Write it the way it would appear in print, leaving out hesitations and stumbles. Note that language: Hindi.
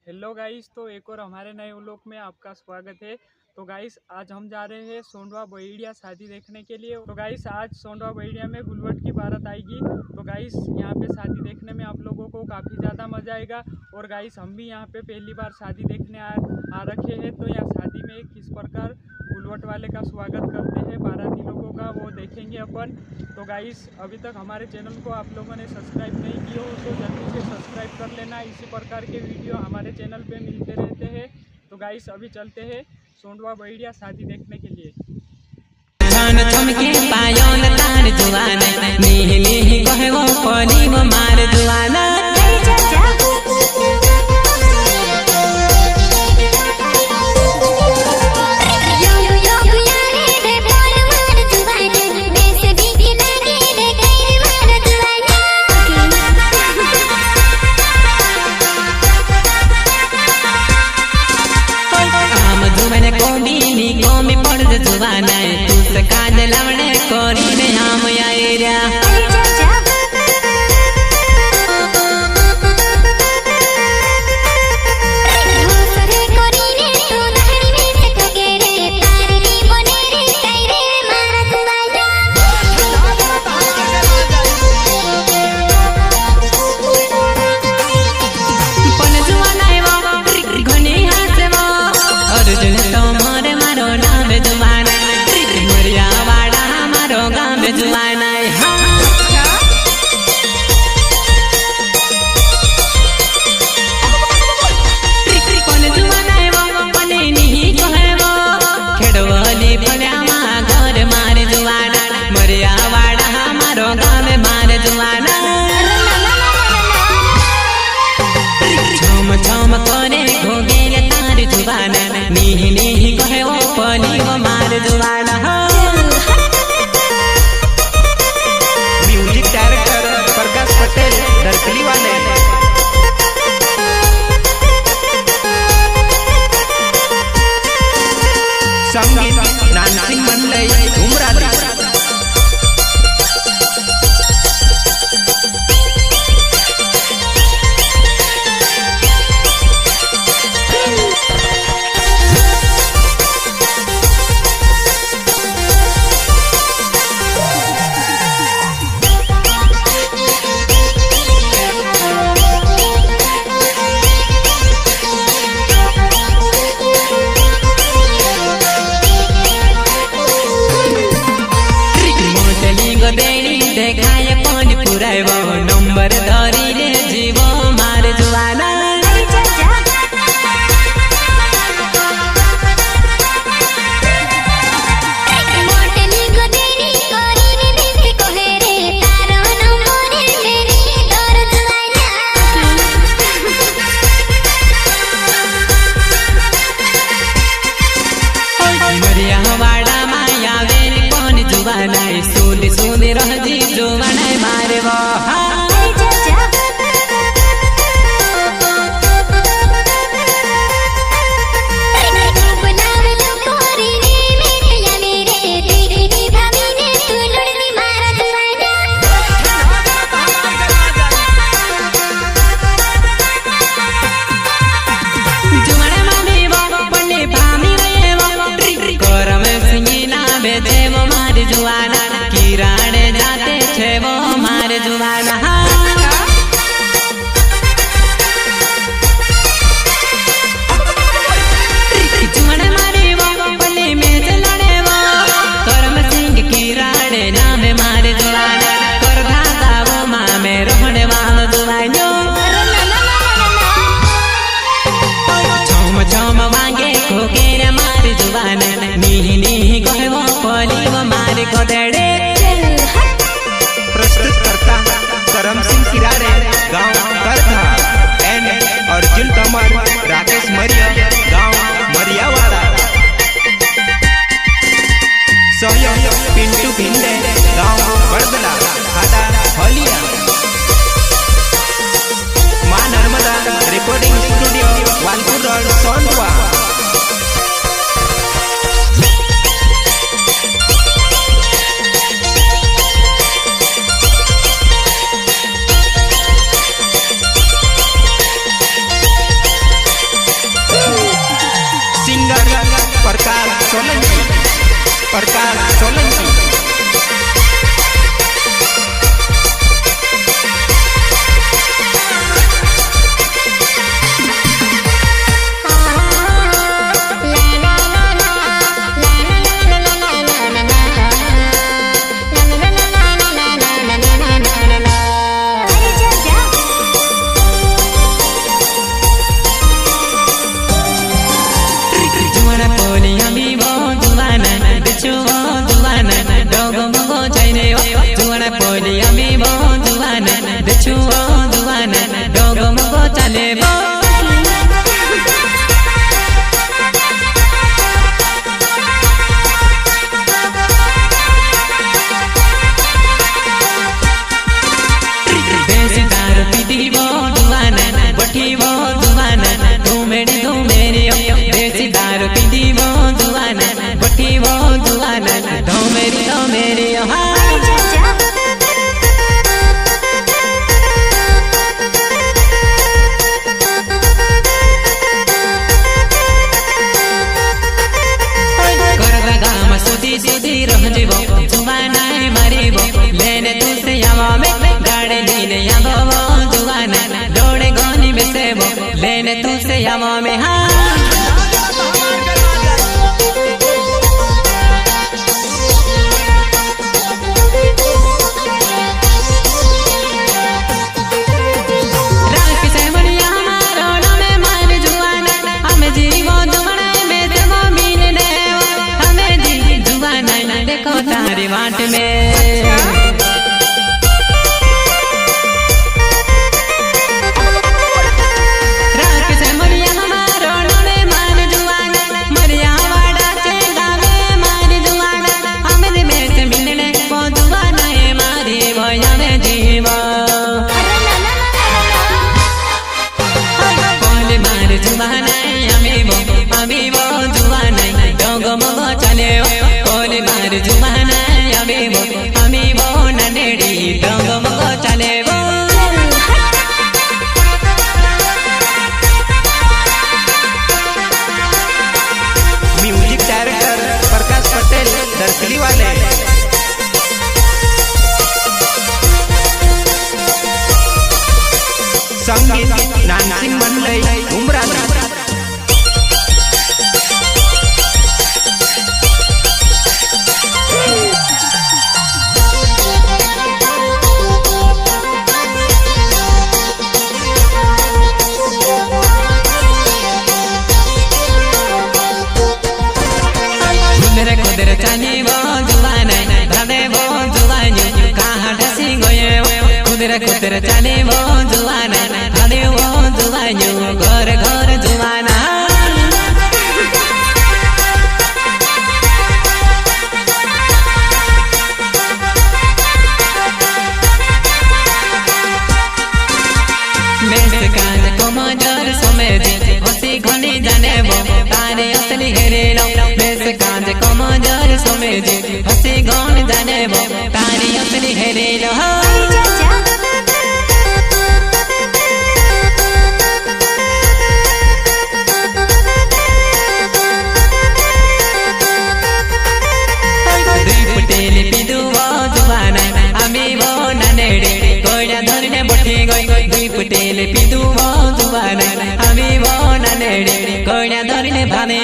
हेलो गाइस, तो एक और हमारे नए व्लॉग में आपका स्वागत है। तो गाइस आज हम जा रहे हैं सोंडवा बहेड़िया शादी देखने के लिए। तो गाइस आज सोंडवा बहेड़िया में गुलवट की बारात आएगी। तो गाइस यहाँ पे शादी देखने में आप लोगों को काफ़ी ज़्यादा मज़ा आएगा। और गाइस हम भी यहाँ पे पहली बार शादी देखने आ रखे हैं। तो यहाँ शादी में किस प्रकार गुलवट वाले का स्वागत करते हैं बाराती लोगों का, वो देखेंगे अपन। तो गाइस अभी तक हमारे चैनल को आप लोगों ने सब्सक्राइब नहीं किया हो तो जल्दी से सब्सक्राइब कर लेना। इसी प्रकार के वीडियो हमारे चैनल पे मिलते रहते हैं। तो गाइस अभी चलते हैं सोंडवा बहेड़िया शादी देखने के लिए। म्यूजिक डायरेक्टर प्रकाश पटेल दरकली वाले। संगीत नानसिंह मंडई उमराली। सोलंकी प्रकाश सोलंकी लेने तुझसे यामा में हाँ तारी वाट में म्यूजिक डायरेक्टर प्रकाश पटेल दरकली वाले संगीत नानसिंह मंडई उमरानी कुदर चले वो जुआना हले वो जुआनो घर घर जुआना बेस काज को मजर समेत हसी घनी जाने वो तारे असली हेरे लो बेस काज को मजर समेत हसी घन जाने वो तारे असली हेरे लो पटेल पिदु जुवाना हमी वो ननेड़े कोइना धरने भाने